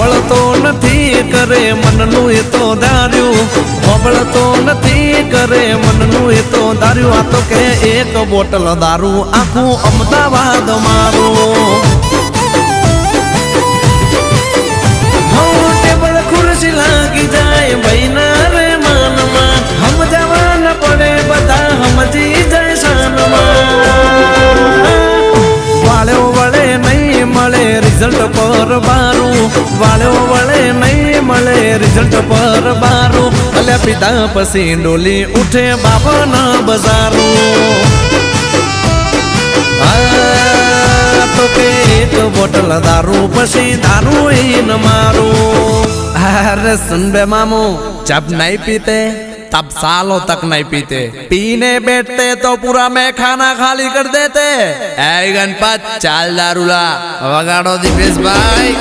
હોબળતો નથી કરે મનનું એ તો ધાર્યું, હોબળતો નથી કરે મનનું એ તો ધાર્યું. આ તો કે એક બોટલ દારૂ આખું અમદાવાદ મારું. ટેબલ ખુરશી લાગી જાય ભાઈના રે માનમાં, સમજાવા ન પડે બધા સમજી જાય શાનમાં. વાળ્યો વળે નહીં મળે રિઝલ્ટ પર બારું, વાળ્યો વળે નહીં મળે રિઝલ્ટ પર બારું. અલ્યા પિતા પછી ડોલી ઉઠે બાબાના બજારું. તો કે એક બોટલ દારૂ પછી દારૂ ન મારું. अरे सुन बे मामू, जब नहीं पीते तब सालों तक नहीं पीते, पीने बैठते तो पूरा मैं खाना खाली कर देते. गणपत चाल दारूला वगाड़ो दीपेश भाई.